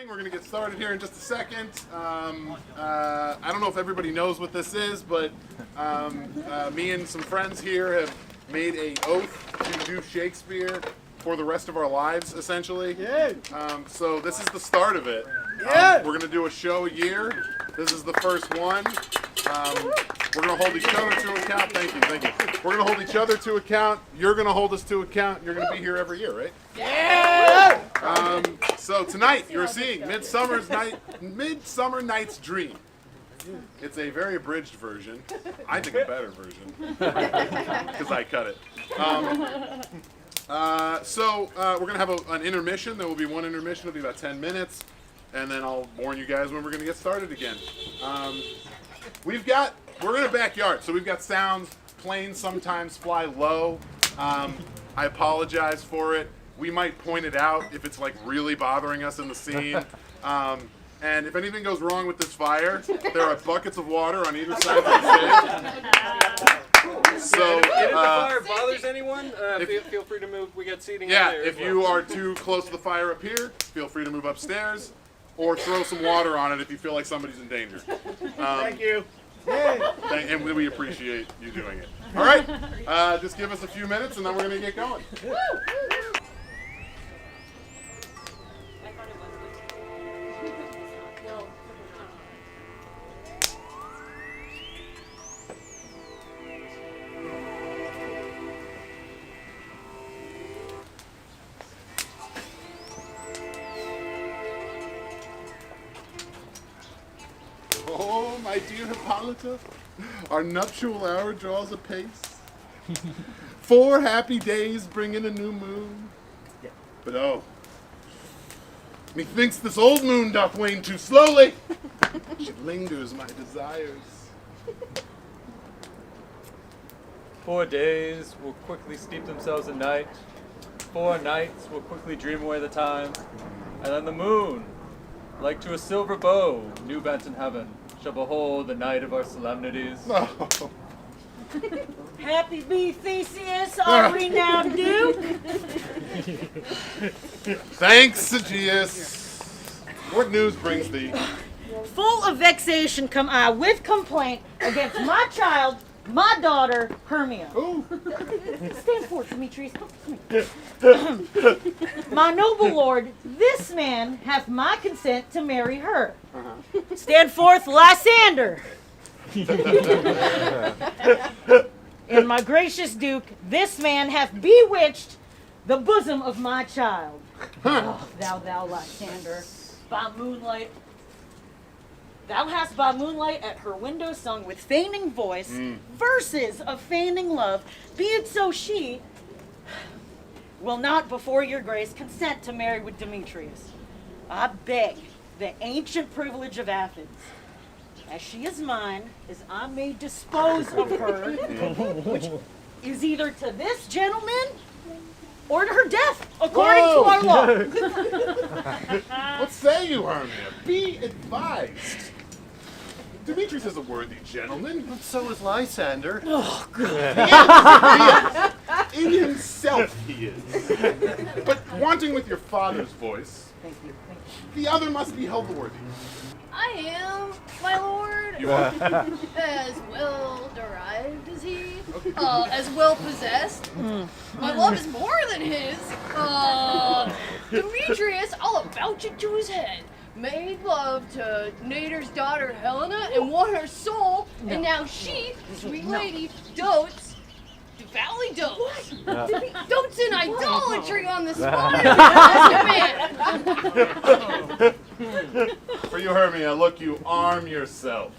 We're going to get started here in just a second. I don't know if everybody knows what this is, but me and some friends here have made an oath to do Shakespeare for the rest of our lives, essentially. So this is the start of it. We're going to do a show a year. This is the first one. We're going to hold each other to account. Thank you. We're going to hold each other to account. You're going to hold us to account. You're going to be here every year, right? Yeah! So tonight you're seeing Midsummer Night's Dream. It's a very abridged version. I think a better version because I cut it. So we're going to have an intermission. There will be one intermission. It'll be about 10 minutes. And then I'll warn you guys when we're going to get started again. We're in a backyard, so we've got sounds. Planes sometimes fly low. I apologize for it. We might point it out if it's like really bothering us in the scene. And if anything goes wrong with this fire, there are buckets of water on either side of the stage. So, if the fire bothers anyone, feel free to move. We got seating. Yeah, up there if you are too close to the fire up here, feel free to move upstairs, or throw some water on it if you feel like somebody's in danger. Thank you. And we appreciate you doing it. All right, just give us a few minutes, and then we're going to get going. Oh, my dear Hippolyta, our nuptial hour draws apace. 4 happy days bring in a new moon. But oh, methinks this old moon doth wane too slowly. She lingers my desires. 4 days will quickly steep themselves in night. 4 nights will quickly dream away the time. And then the moon, like to a silver bow, new bent in heaven, shall behold the night of our solemnities. Oh. Happy be Theseus, our renowned Duke. Thanks, Egeus. What news brings thee? Full of vexation come I with complaint against my child, my daughter, Hermia. Oh. Stand forth, Demetrius. Come here. My noble lord, this man hath my consent to marry her. Stand forth, Lysander. And my gracious Duke, this man hath bewitched the bosom of my child. Oh, thou Lysander, by moonlight. Thou hast by moonlight at her window sung with feigning voice verses of feigning love. Be it so she will not before your grace consent to marry with Demetrius. I beg the ancient privilege of Athens. As she is mine, as I may dispose of her, which is either to this gentleman or to her death, according to our law. What say you, Hermia? Be advised. Demetrius is a worthy gentleman. But so is Lysander. Oh, God. In himself he is. But wanting with your father's voice, Thank you. the other must be held worthy. I am, my lord, You are? as well derived as he, as well possessed. My love is more than his. Demetrius, I'll vouch it to his head, made love to Nader's daughter Helena and won her soul, and now she, sweet lady, dotes, devoutly dotes. Dotes in idolatry on the spot of man. For you, Hermia, look, you arm yourself.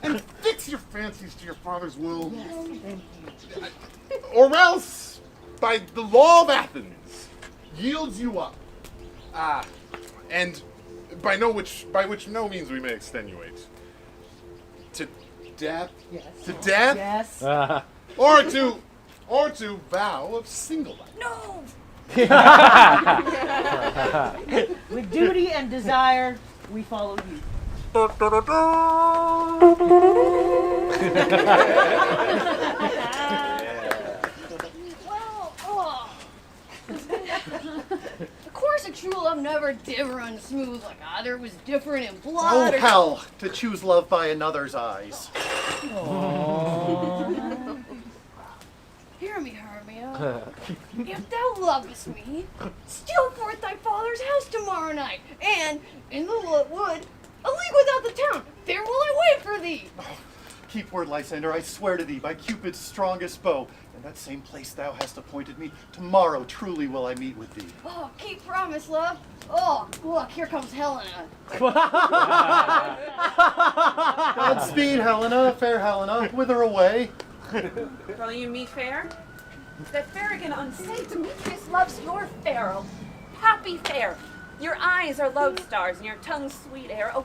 And fix your fancies to your father's will. Or else, by the law of Athens, yields you up. And by which no means we may extenuate. To death? Yes. To death? Yes. Or to vow of single life. No! With duty and desire, we follow you. Well, of course a true love never did run smooth, like either was different in Oh, blood or... hell, to choose love by another's eyes. Hear me, Hermia. If thou lovest me, steal forth thy father's house tomorrow night, and in the wood, a league without the town, there will I wait for thee. Keep word, Lysander, I swear to thee, by Cupid's strongest bow, in that same place thou hast appointed me, tomorrow truly will I meet with thee. Oh, keep promise, love. Oh, look, here comes Helena. Godspeed, Helena, fair Helena, whither away? Will you me fair? That fair again unsay, Demetrius loves your fair, oh, happy fair. Your eyes are lodestars and your tongue sweet air. Oh,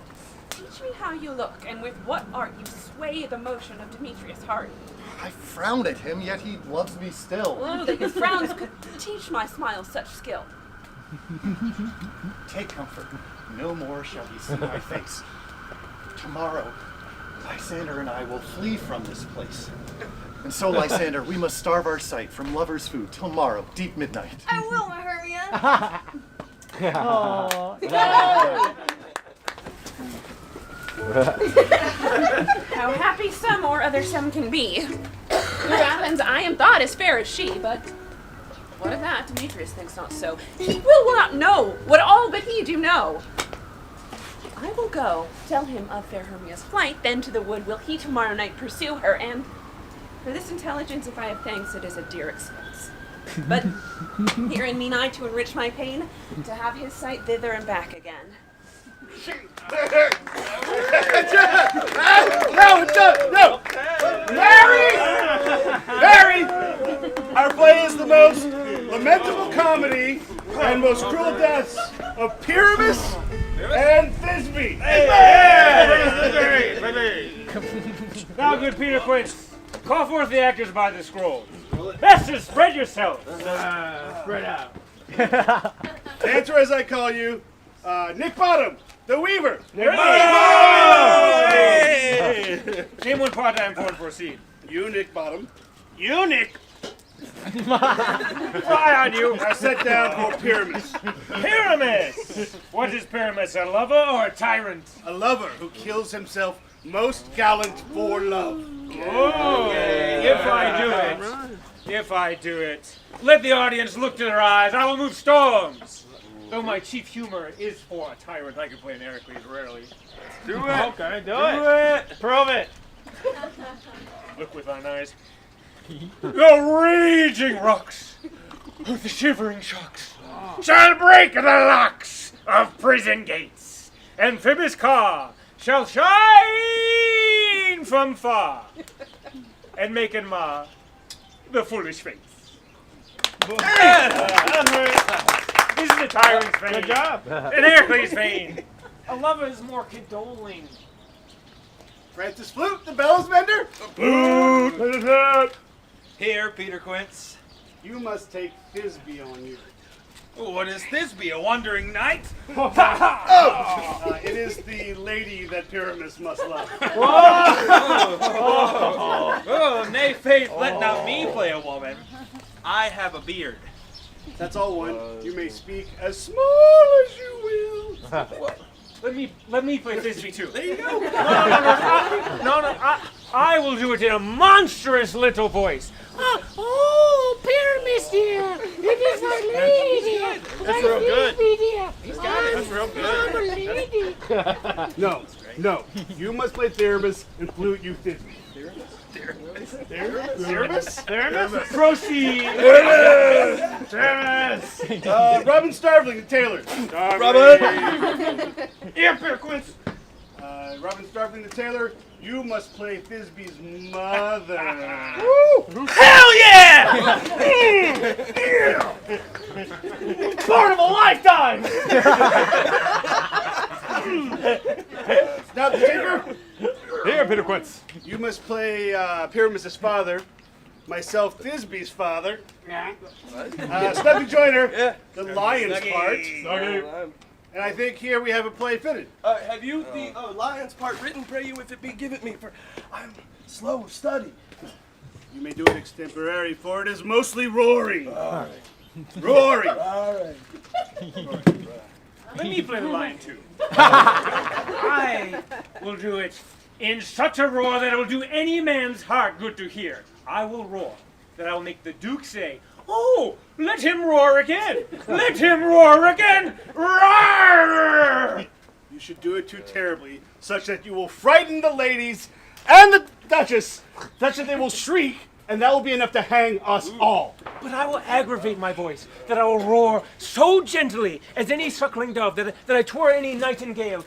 teach me how you look, and with what art you sway the motion of Demetrius' heart. I frown at him, yet he loves me still. Oh, that his frowns could teach my smile such skill. Take comfort, no more shall he see my face. Tomorrow, Lysander and I will flee from this place. And so, Lysander, we must starve our sight from lover's food till morrow, deep midnight. I will, my Hermia. How happy some or other some can be. Through Athens I am thought as fair as she, but what of that? Demetrius thinks not so. He will not know what all but he do know. I will go, tell him of fair Hermia's flight, then to the wood will he tomorrow night pursue her, and for this intelligence, if I have thanks, it is a dear expense. But herein mean I to enrich my pain, to have his sight thither and back again. No! Mary! Our play is the most lamentable comedy and most cruel deaths of Pyramus and Thisbe. Now, good Peter Quince, call forth the actors by the scroll. Esther, spread yourself. Spread out. Answer as I call you, Nick Bottom, the Weaver. Name one part I am for to proceed. You, Nick Bottom. You, Nick. Fly on you. Are set down for Pyramus. Pyramus. What is Pyramus, a lover or a tyrant? A lover who kills himself most gallant for love. Oh, if I do it, let the audience look to their eyes. I will move storms. Though my chief humor is for a tyrant, I can play an Heracles rarely. Do it. Okay, do it. Prove it. Look with thine eyes. The raging rocks, the shivering shocks, shall break the locks of prison gates. Amphibious car shall shine from far, and make and mar the foolish face. This is the tyrant's vein. Good job. An Heracles' vein. A lover is more condoling. Francis Flute, the bellows mender. Flute. Here, Peter Quince. You must take Thisbe on you. What is Thisbe, a wandering knight? It is the lady that Pyramus must love. Oh, nay, faith, let not me play a woman. I have a beard. That's all one. You may speak as small as you will. Let me play Thisbe too. There you go. No, I will do it in a monstrous little voice. Oh, Pyramus dear, it is my lady. That's real good. He's got it. That's real good. I'm a lady. No. You must play Theremus and Flute you Thisbe. Theremis? Proceed. Themis. Robin Starveling, the tailor. Robin. Here, Peter Quince. Robin Starveling, the tailor. You must play Thisbe's mother. Hell yeah! Part of a lifetime! Now the tinker. Here, Peter Quince. You must play Pyramus' father, myself Thisbe's father, Snuggy Joiner, the lion's part, and I think here we have a play fitted. Have you the lion's part written? Pray you, if it be, give it me, for I'm slow of study. You may do it extemporary, for it is mostly roaring. Rory. Let me play the lion too. I will do it in such a roar that it will do any man's heart good to hear. I will roar that I will make the Duke say, "Oh, let him roar again! Let him roar again! Roar!" You should do it too terribly, such that you will frighten the ladies and the Duchess, such that they will shriek, and that will be enough to hang us all. But I will aggravate my voice, that I will roar so gently as any suckling dove, that I tore any nightingale.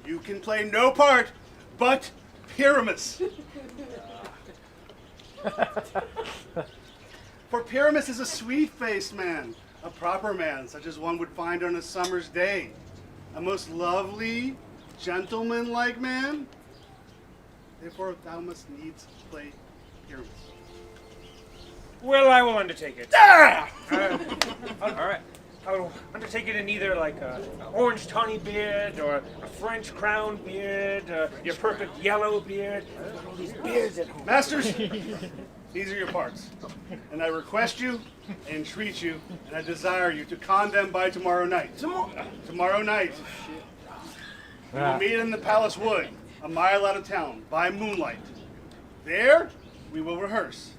You can play no part but Pyramus. For Pyramus is a sweet-faced man, a proper man, such as one would find on a summer's day. A most lovely, gentlemanlike man. Therefore, thou must needs play Pyramus. Well, I will undertake it. Ah! All right. I will undertake it in either like an orange tawny beard or a French crown beard, your perfect yellow beard. All these beards at home. Masters, these are your parts. And I request you, entreat you, and I desire you to con them by tomorrow night. Tomorrow night. We will meet in the Palace Wood, a mile out of town, by moonlight. There, we will rehearse.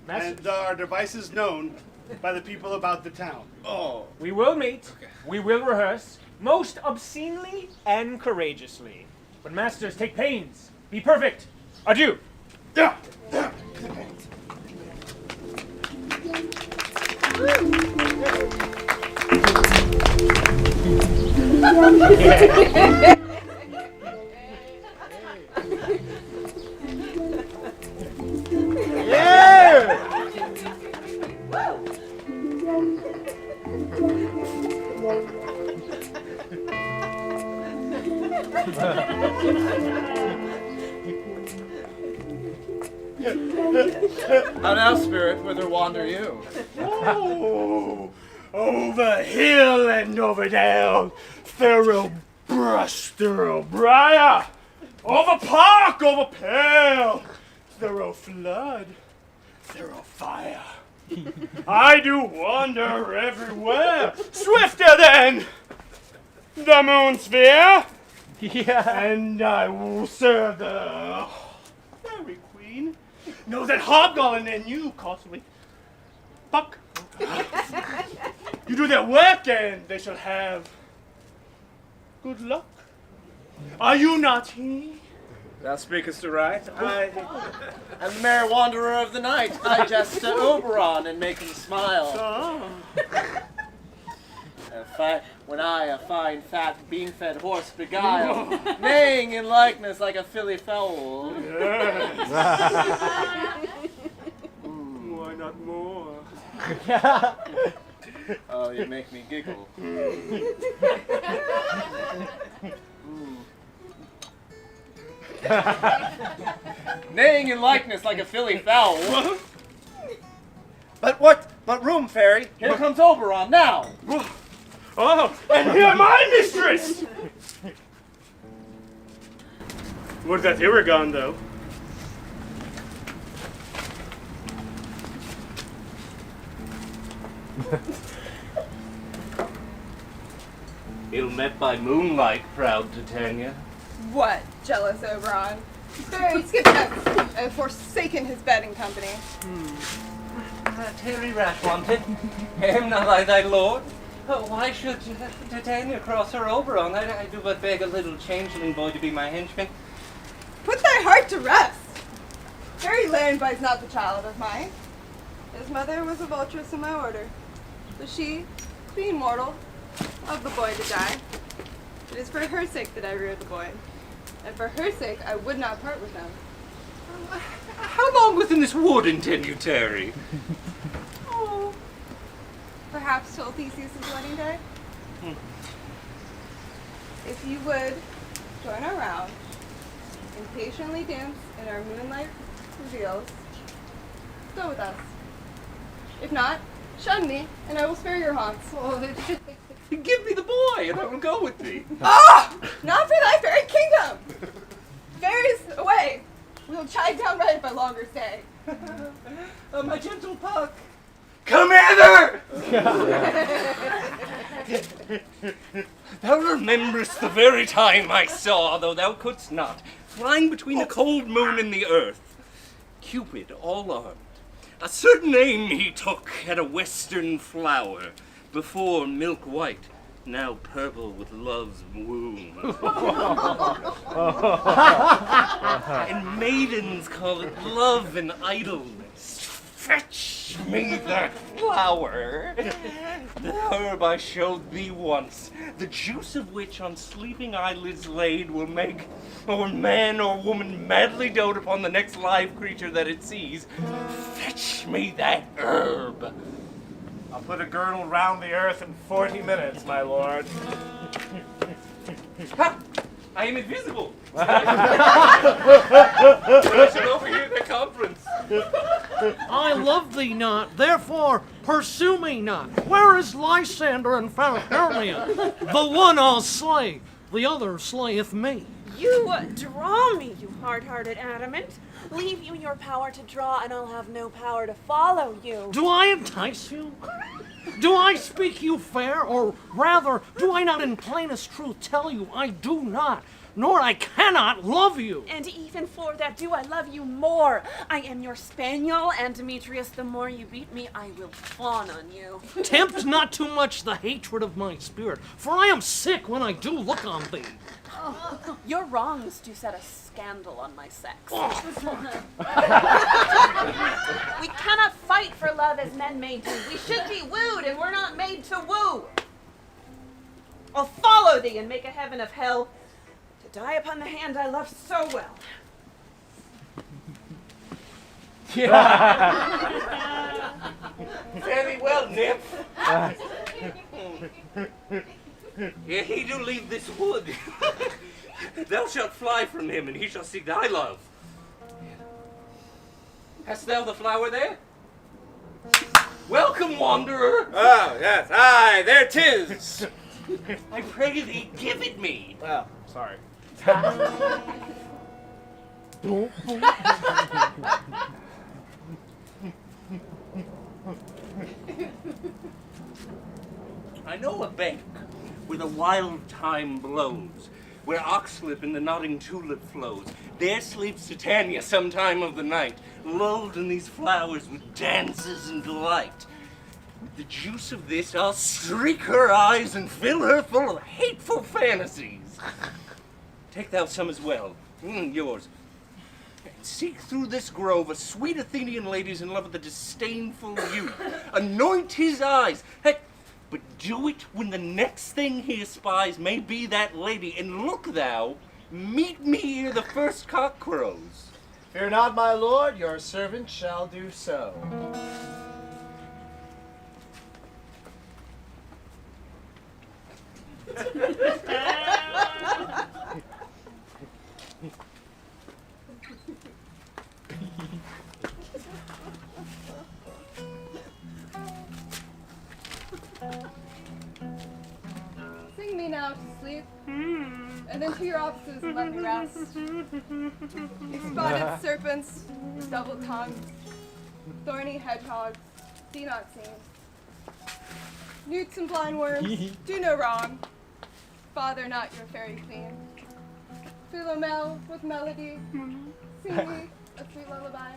And our devices known by the people about the town. Oh. We will meet, we will rehearse, most obscenely and courageously. But masters, take pains, be perfect. Adieu. Yeah. How now, spirit, whither wander you? Oh, over hill and over dale, thorough brush, thorough briar, over park, over pale, thorough flood, thorough fire. I do wander everywhere, swifter than the moon sphere. Yeah. And I will serve the fairy queen. Know that hobgoblin and you costly fuck. You do their work and they shall have good luck. Are you not he? Thou speakest aright. I I'm the merry wanderer of the night. I jest to Oberon and make him smile. When I, a fine, fat, bean-fed horse beguile, neighing in likeness like a filly fowl. Yes. Why not more? Oh, you make me giggle. Neighing in likeness like a filly fowl. But room, fairy. Here comes Oberon now. Oh, and here my mistress! Would that he were gone, though. Ill met by moonlight, proud Titania. What, jealous Oberon? Very skipped and forsaken his bed and company. Terry rat wanted. Am not I thy lord? Oh, why should Titania cross her Oberon? I do but beg a little changeling boy to be my henchman. Put thy heart to rest. Harry Landby's not the child of mine. His mother was a vulturess in my order. But she, being mortal, loved the boy to die. It is for her sake that I reared the boy. And for her sake, I would not part with him. How long within this wood intend you tarry? Oh, perhaps till Theseus' wedding day? If you would join our round and patiently dance in our moonlight reveals, go with us. If not, shun me, and I will spare your haunts. Give me the boy, and I will go with thee. Ah! Not for thy fairy kingdom! Fairies away! We'll chide down right if I longer stay. My gentle Puck. Come hither! Thou rememberest the very time I saw, though thou couldst not, flying between the cold moon and the earth, Cupid all armed. A certain aim he took at a western flower, before milk white, now purple with love's womb. And maidens call it love and idleness. Fetch me that flower, the herb I showed thee once, the juice of which on sleeping eyelids laid will make or man or woman madly dote upon the next live creature that it sees. Fetch me that herb. I'll put a girdle round the earth in 40 minutes, my lord. Ha! I am invisible. I should overhear their conference. I love thee not, therefore pursue me not. Where is Lysander and Hermia? The one I'll slay, the other slayeth me. You draw me, you hard-hearted adamant. Leave you your power to draw, and I'll have no power to follow you. Do I entice you? Do I speak you fair, or rather, do I not in plainest truth tell you I do not, nor I cannot love you? And even for that do I love you more. I am your spaniel, and Demetrius, the more you beat me, I will fawn on you. Tempt not too much the hatred of my spirit, for I am sick when I do look on thee. Oh, your wrongs do set a scandal on my sex. We cannot fight for love as men may do. We should be wooed, and we're not made to woo. I'll follow thee and make a heaven of hell to die upon the hand I love so well. Very well, nymph. Ere he do leave this wood, thou shalt fly from him, and he shall seek thy love. Hast thou the flower there? Welcome, wanderer. Oh, yes. Aye, there 'tis. I pray thee, give it me. Well, sorry. I know a bank where the wild thyme blows, where oxlip and the nodding tulip flows. There sleeps Titania some time of the night, lulled in these flowers with dances and delight. With the juice of this, I'll streak her eyes and fill her full of hateful fantasies. Take thou some as well, yours. And seek through this grove a sweet Athenian lady's in love with a disdainful youth. Anoint his eyes. Heck, but do it when the next thing he espies may be that lady. And look thou, meet me ere the first cock crows. Fear not, my lord, your servant shall do so. Sing me now to sleep, and then to your offices and let me rest. You spotted serpents, double tongues, thorny hedgehogs, see not seen. Newts and blind worms, do no wrong. Bother not your fairy queen. Philomel with melody, sing me a sweet lullaby.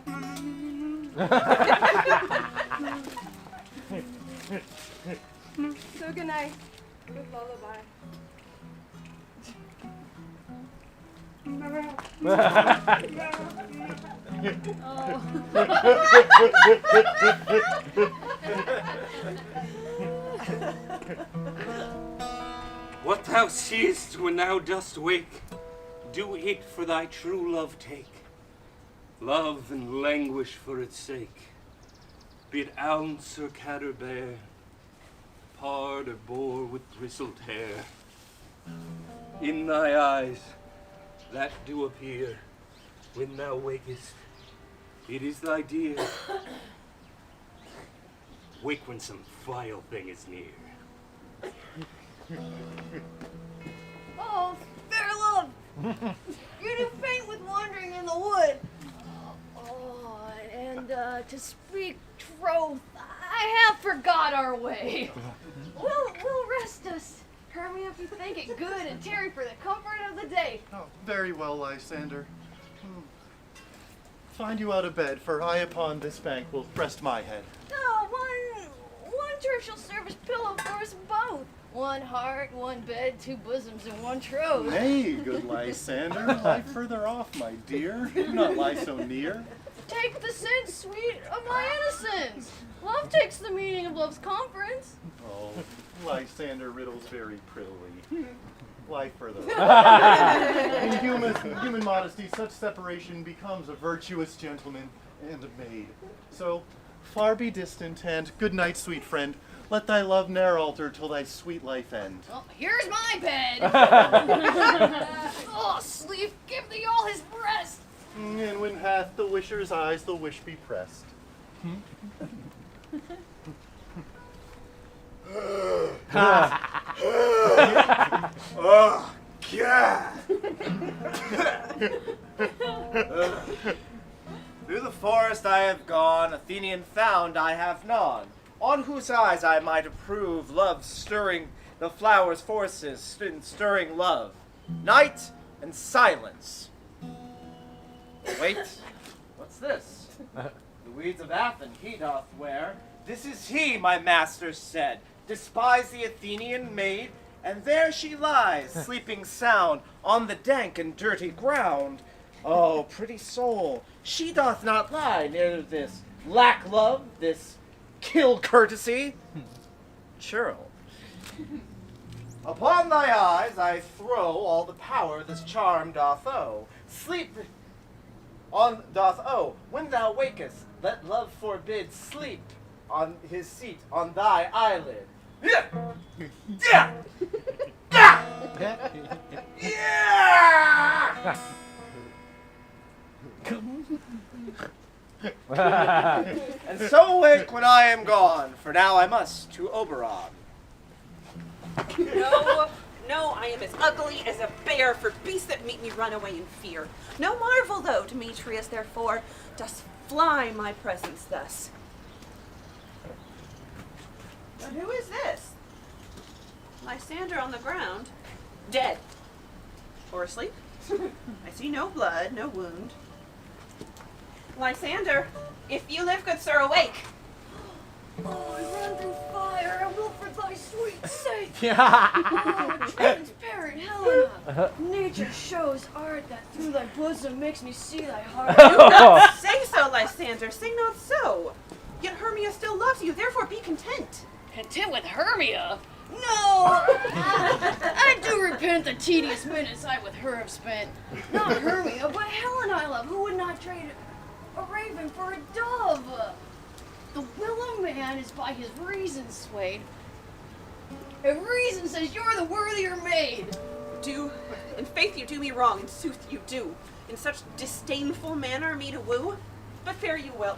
So good night, good lullaby. What thou seest when thou dost wake, do it for thy true love take. Love and languish for its sake. Be it ounce or cat or bear, pard or boar with bristled hair. In thy eyes that do appear when thou wakest, it is thy dear. Wake when some vile thing is near. Oh, fair love! You do faint with wandering in the wood. and to speak troth, I have forgot our way. We'll rest us, Hermia, if you think it good, and tarry for the comfort of the day. Oh, very well, Lysander. Find you out of bed, for I upon this bank will rest my head. No, one turf shall serve as pillow for us both. One heart, one bed, two bosoms, and one troth. Nay, good Lysander, lie further off, my dear. Do not lie so near. Take the sense, sweet, of my innocence. Love takes the meaning of love's conference. Oh, Lysander riddles very prettily. Lie further off. In human modesty, such separation becomes a virtuous gentleman and a maid. So, far be distant, and good night, sweet friend. Let thy love ne'er alter till thy sweet life end. Well, here's my bed. Oh, sleep, give thee all his breast. And when hath the wisher's eyes the wish be pressed. Oh, God! Through the forest I have gone, Athenian found I have none, on whose eyes I might approve love stirring the flowers' forces in stirring love. Night and silence. Wait, what's this? The weeds of Athens he doth wear. This is he, my master said. Despise the Athenian maid, and there she lies, sleeping sound on the dank and dirty ground. Oh, pretty soul, she doth not lie near this lack love, this kill courtesy. Churl. Upon thy eyes I throw all the power this charm doth owe. Sleep on doth owe. When thou wakest, let love forbid sleep on his seat on thy eyelid. Yeah! Yeah! Yeah! And so awake when I am gone, for now I must to Oberon. No, I am as ugly as a bear for beasts that meet me run away in fear. No marvel, though, Demetrius, therefore, dost fly my presence thus. But who is this? Lysander on the ground, dead. Or asleep? I see no blood, no wound. Lysander, if you live, good sir, awake. Oh, I run through fire, I will for thy sweet sake. Oh, transparent Helena, nature shows art that through thy bosom makes me see thy heart. Do not say so, Lysander, say not so. Yet Hermia still loves you, therefore be content. Content with Hermia? No! I do repent the tedious minutes I with her have spent. Not Hermia, but Helena I love, who would not trade a raven for a dove. The will of man is by his reason swayed. If reason says you're the worthier maid. In faith you do me wrong, in sooth you do. In such disdainful manner me to woo, but fare you well.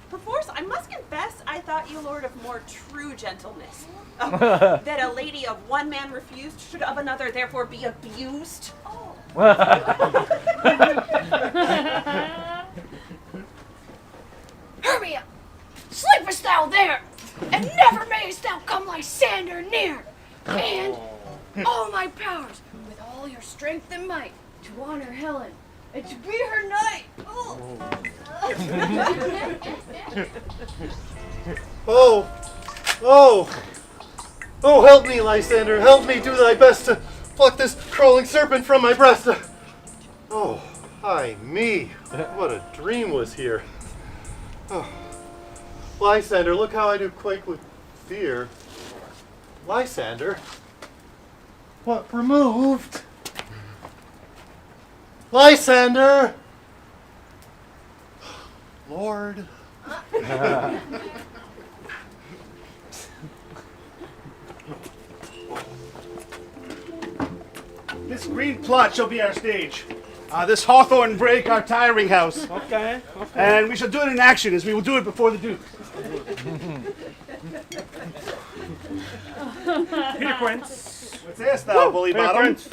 Perforce, I must confess, I thought you lord of more true gentleness. That a lady of one man refused should of another therefore be abused. Oh. Hermia, sleepest thou there, and never mayest thou come Lysander near. And all my powers, with all your strength and might, to honor Helen, and to be her knight. Oh, help me, Lysander, help me, do thy best to pluck this crawling serpent from my breast. Oh, ay me, what a dream was here. Oh. Lysander, look how I do quake with fear. Lysander? What, removed? Lysander! Lord. This green plot shall be our stage. This hawthorn brake our tiring house. Okay. And we shall do it in action as we will do it before the Duke. Peter Quince. What sayest thou, bully Peter bottom? Quince.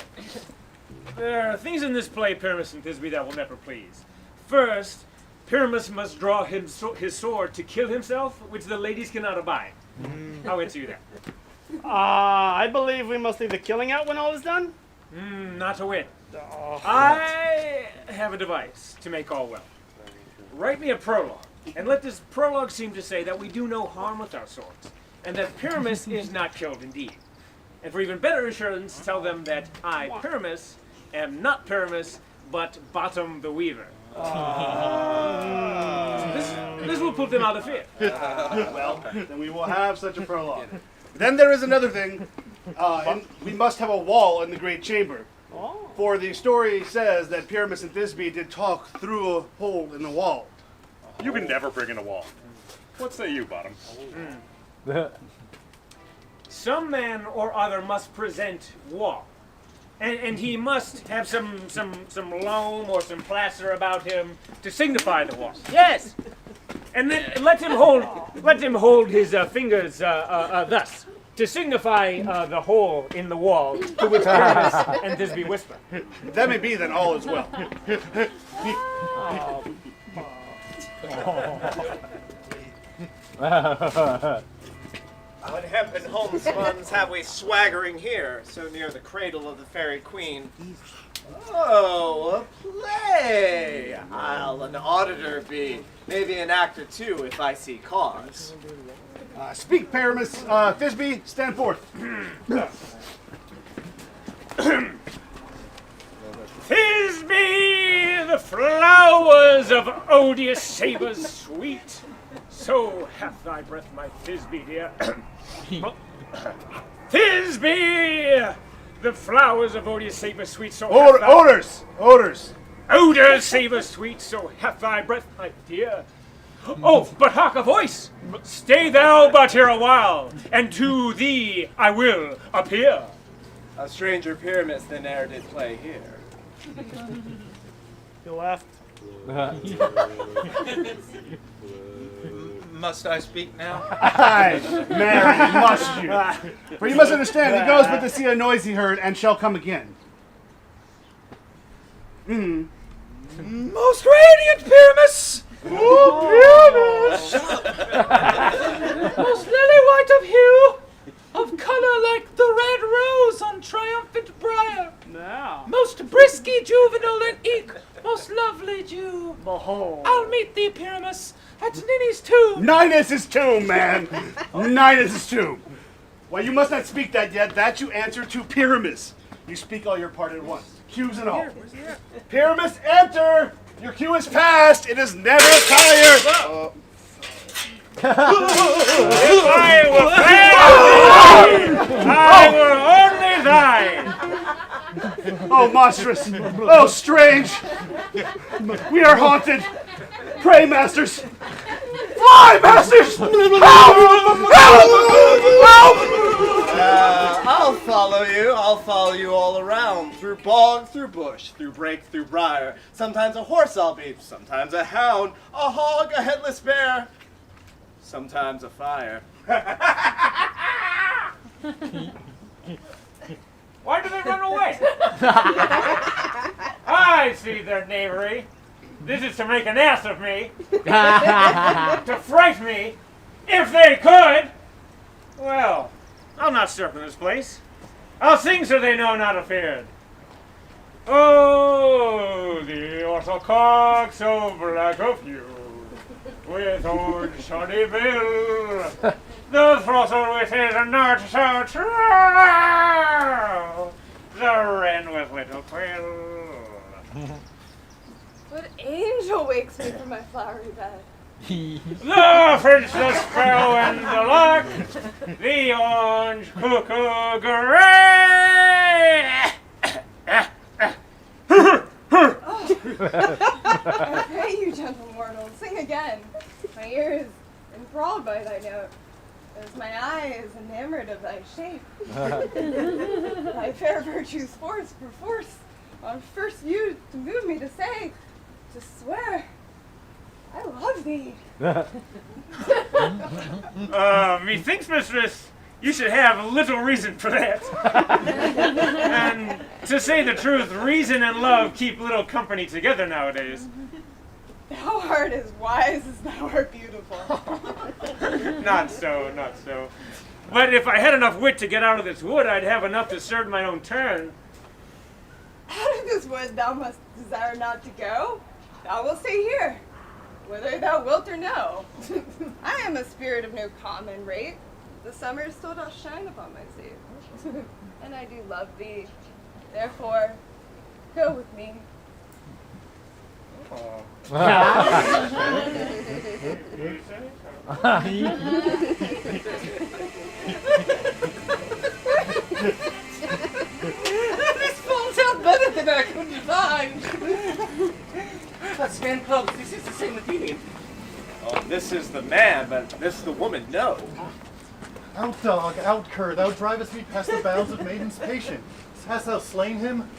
There are things in this play, Pyramus and Thisbe, that will never please. First, Pyramus must draw his sword to kill himself, which the ladies cannot abide. How answer you that? I believe we must leave the killing out when all is done. Not to win. I have a device to make all well. Write me a prologue, and let this prologue seem to say that we do no harm with our swords, and that Pyramus is not killed indeed. And for even better assurance, tell them that I, Pyramus, am not Pyramus, but Bottom the Weaver. This will put them out of fear. Well, then we will have such a prologue. Then there is another thing. And we must have a wall in the great chamber. For the story says that Pyramus and Thisbe did talk through a hole in the wall. You can never bring in a wall. What say you, Bottom? Some man or other must present wall. And he must have some loam or some plaster about him to signify the wall. Yes! And then let him hold his fingers thus, to signify the hole in the wall to which Pyramus and Thisbe whisper. That may be, then all is well. What hempen homespuns have we swaggering here, so near the cradle of the fairy queen? Oh, a play! I'll an auditor be, maybe an actor too, if I see cause. Speak, Pyramus. Thisbe, stand forth. Thisbe, the flowers of odious sabres sweet. So hath thy breath, my Thisbe, dear. Thisbe, the flowers of odious sabres sweet. So hath thy... Odors! Odors, savor sweet, so hath thy breath, my dear. Oh, but hark a voice! Stay thou but here a while, and to thee I will appear. A stranger Pyramus than e'er did play here. You left. Must I speak now? Aye, marry, must you. For you must understand, he goes but to see a noisy herd, and shall come again. Most radiant Pyramus! Pyramus! Most lily white of hue, of color like the red rose on triumphant briar. Now. Most brisky juvenile and eke, most lovely Jew. Behold. I'll meet thee, Pyramus, at Ninny's tomb. Ninus' tomb, man! Ninus' tomb. Why, you must not speak that yet. That you answer to Pyramus. You speak all your part at once. Cues and all. Pyramus, enter! Your cue is past. It is never tired. If I were fair, I were only thine. Oh, monstrous. Oh, strange. We are haunted. Pray, masters. Fly, masters! Help! Help! Help! I'll follow you all around, through bog, through bush, through brake, through briar. Sometimes a horse I'll be, sometimes a hound, a hog, a headless bear, sometimes a fire. Why do they run away? I see their knavery. This is to make an ass of me. To fright me. If they could. Well, I'll not stir from this place. I'll sing so they know not afeard. Oh, the orthocock so black of hue, with orange shoddy bill, the throstle with his nut so true, the wren with little quill. What angel wakes me from my flowery bed? The French, the sparrow, and the lark, the orange cuckoo gray. I pray you, gentle mortal, sing again. My ear is enthralled by thy note, as my eye is enamored of thy shape. Thy fair virtues force perforce on first view to move me to say, to swear, I love thee. Methinks, mistress, you should have little reason for that. And to say the truth, reason and love keep little company together nowadays. Thou art as wise as thou art beautiful. Not so, not so. But if I had enough wit to get out of this wood, I'd have enough to serve my own turn. Out of this wood thou must desire not to go. Thou wilt stay here, whether thou wilt or no. I am a spirit of no common rate. The summer still doth shine upon my seat. And I do love thee. Therefore, go with me. This falls out better than I could divine. Let's stand close. This is the same Athenian. Oh, this is the man, but this the woman, no. Out, dog, out, cur, thou drivest me past the bounds of maiden's patience. Hast thou slain him?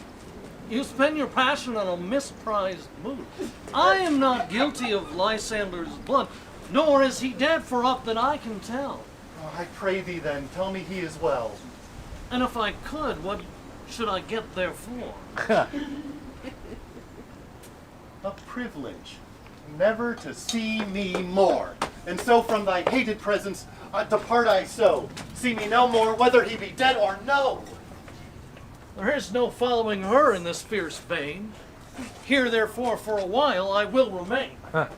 You spend your passion on a misprized mood. I am not guilty of Lysander's blood, nor is he dead for aught that I can tell. Oh, I pray thee then, tell me he is well. And if I could, what should I get therefore? A privilege, never to see me more. And so from thy hated presence depart I so. See me no more, whether he be dead or no. There is no following her in this fierce vein. Here, therefore, for a while I will remain. What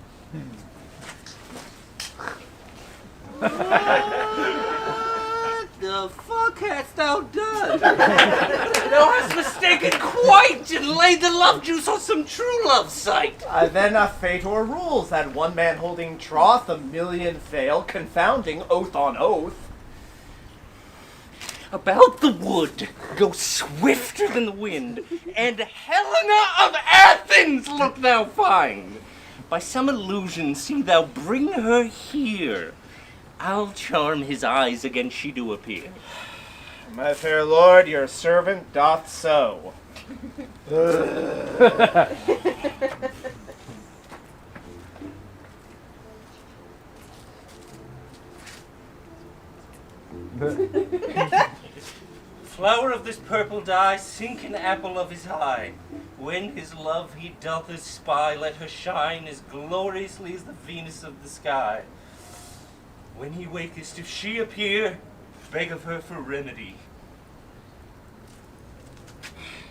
the fuck hast thou done? Thou hast mistaken quite and laid the love juice on some true love sight. Then a fate or rules that one man holding troth, a million fail, confounding oath on oath. About the wood, go swifter than the wind, and Helena of Athens look thou find. By some illusion see thou bring her here. I'll charm his eyes against she do appear. My fair lord, your servant doth so. Flower of this purple dye, sink an apple of his eye. When his love he doth espy, let her shine as gloriously as the Venus of the sky. When he wakest, if she appear, beg of her for remedy.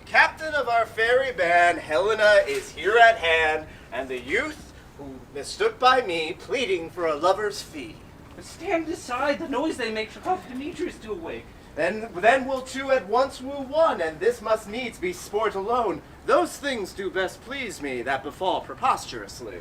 Captain of our fairy band, Helena is here at hand, and the youth who mistook by me, pleading for a lover's fee. But stand aside, the noise they make shall cause Demetrius to awake. Then we'll two at once woo one, and this must needs be sport alone. Those things do best please me that befall preposterously.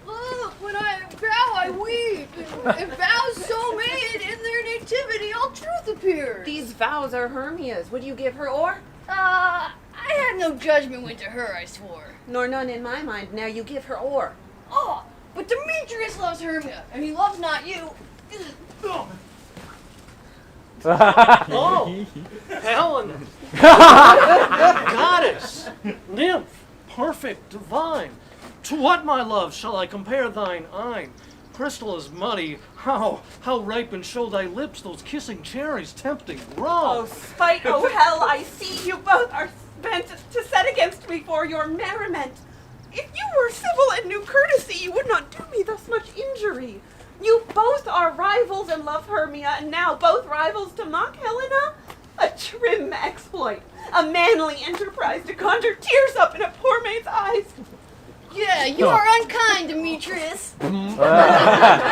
Look, when I vow I weep, and vows so made in their nativity all truth appears. These vows are Hermia's. Would you give her o'er? I had no judgment went to her, I swore. Nor none in my mind. Now you give her o'er. Oh, but Demetrius loves Hermia, and he loves not you. Oh, Helena, goddess, nymph, perfect, divine. To what, my love, shall I compare thine eyne? Crystal is muddy. How ripe show thy lips, those kissing cherries, tempting Oh, raw. spite, oh hell, I see you both are bent to set against me for your merriment. If you were civil and knew courtesy, you would not do me thus much injury. You both are rivals and love Hermia, and now both rivals to mock Helena? A trim exploit, a manly enterprise to conjure tears up in a poor maid's eyes. Yeah, you are unkind, Demetrius. Be not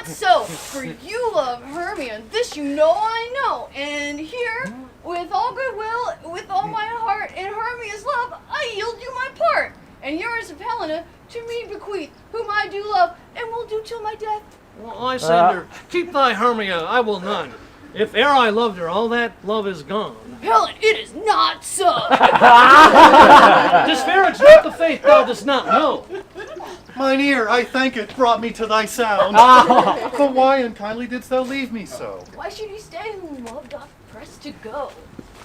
so, for you love Hermia, and this you know I know. And here, with all goodwill, with all my heart, in Hermia's love, I yield you my part. And yours of Helena to me bequeath, whom I do love, and will do till my death. Well, Lysander, keep thy Hermia, I will none. If e'er I loved her, all that love is gone. Helen, it is not so. Disparage not the faith thou dost not know. Mine ear, I thank it, brought me to thy sound. But why unkindly didst thou leave me so? Why should he stay whom love doth press to go?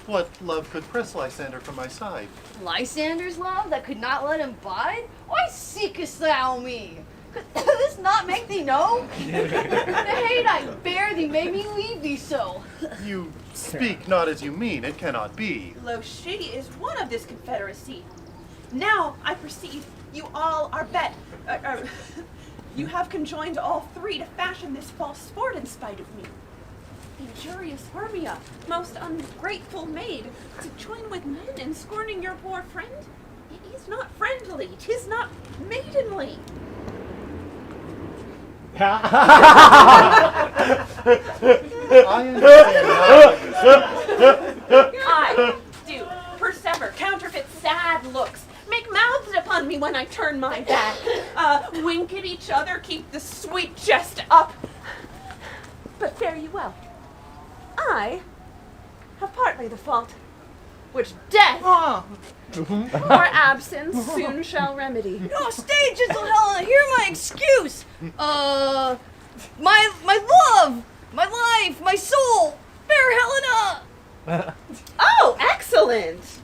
What love could press Lysander from my side? Lysander's love that could not let him bide? Why seekest thou me? Could this not make thee know? The hate I bear thee made me leave thee so. You speak not as you mean, it cannot be. Lo, she is one of this confederacy. Now I perceive you all are you have conjoined all three to fashion this false sport in spite of me. Injurious Hermia, most ungrateful maid, to join with men in scorning your poor friend? It is not friendly, 'tis not maidenly. I understand. I do persever, counterfeit sad looks, make mouths upon me when I turn my back, wink at each other, keep the sweet jest up. But fare you well. I have partly the fault, which death or absence soon shall remedy. No, stay, gentle Helena. Hear my excuse. My love, my life, my soul, fair Helena. Oh, excellent.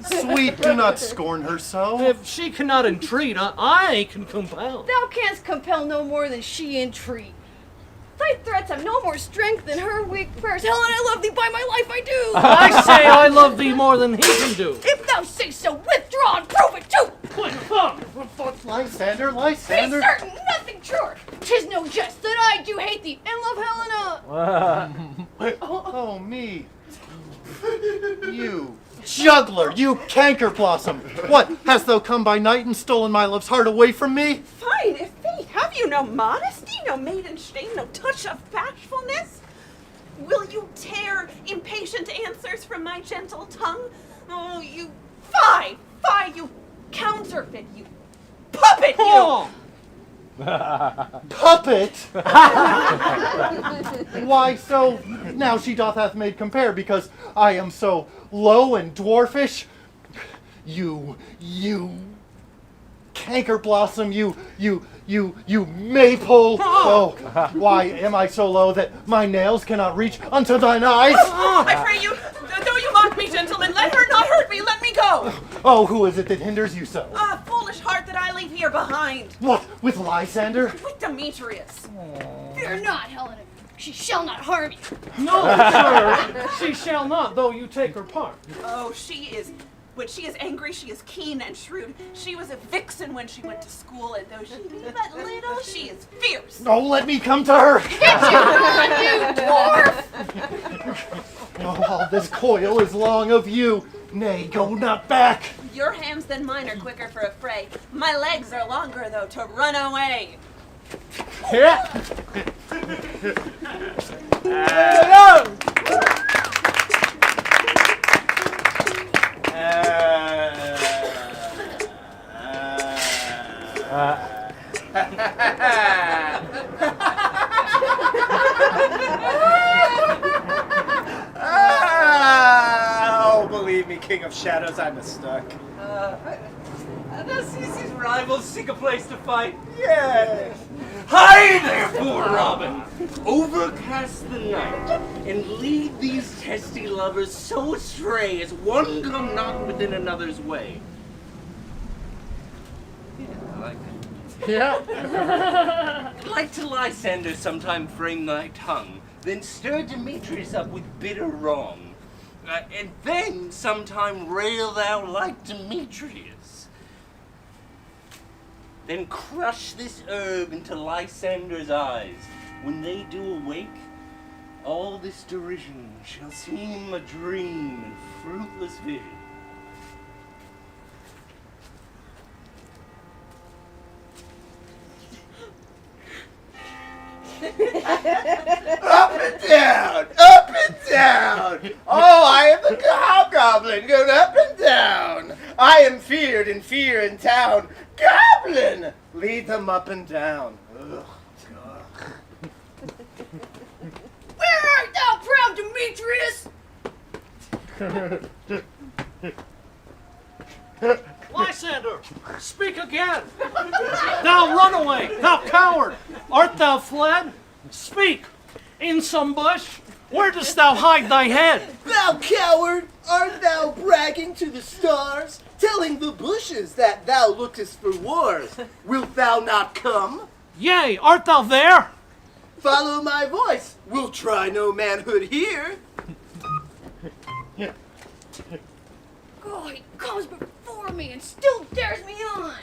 Sweet, do not scorn her so. If she cannot entreat, I can compel. Thou canst compel no more than she entreat. Thy threats have no more strength than her weak prayers. Helen, I love thee, by my life I do. I say I love thee more than he can do. If thou say so, withdraw and prove it too. Lysander, Be Lysander. certain, nothing truer. 'Tis no jest that I do hate thee and love Helena. Oh, me. You juggler, you canker blossom. What, hast thou come by night and stolen my love's heart away from me? Fine, if faith, have you no modesty, no maiden shame, no touch of bashfulness? Will you tear impatient answers from my gentle tongue? Oh, you fie, you counterfeit, you puppet, you! Puppet? Why, so now she hath made compare because I am so low and dwarfish. You canker blossom, you maypole. Oh, why am I so low that my nails cannot reach unto thine eyes? I pray you, though you mock me, gentlemen, let her not hurt me, let me go! Oh, who is it that hinders you so? Ah, foolish heart that I leave here behind. What, with Lysander? With Demetrius. Fear not, Helena. She shall not harm you. No, sir, she shall not, though you take her part. Oh, when she is angry, she is keen and shrewd. She was a vixen when she went to school, and though she be but little, she is fierce. Oh, let me come to her. Get you gone, you dwarf! Oh, all this coil is long of you. Nay, go not back. Your hands than mine are quicker for a fray. My legs are longer, though, to run away. Oh, believe me, King of Shadows, I'm stuck. Does Theseus' rivals seek a place to fight? Yes. Hi there, poor Robin! Overcast the night, and lead these testy lovers so astray as one come not within another's way. Yeah, I like it. Yeah. Like to Lysander sometime frame thy tongue, then stir Demetrius up with bitter wrong, and then sometime rail thou like Demetrius. Then crush this herb into Lysander's eyes. When they do awake, all this derision shall seem a dream and fruitless vision. Up and down, up and down. Oh, I am the hobgoblin, going up and down. I am feared and fear in town. Goblin, lead them up and down. Ugh. Where art thou, proud Demetrius? Lysander, speak again. Thou runaway, thou coward, art thou fled? Speak, in some bush, where dost thou hide thy head? Thou coward, art thou bragging to the stars, telling the bushes that thou lookest for wars? Wilt thou not come? Yea, art thou there? Follow my voice, we'll try no manhood here. Oh, he comes, but before me and still dares me on.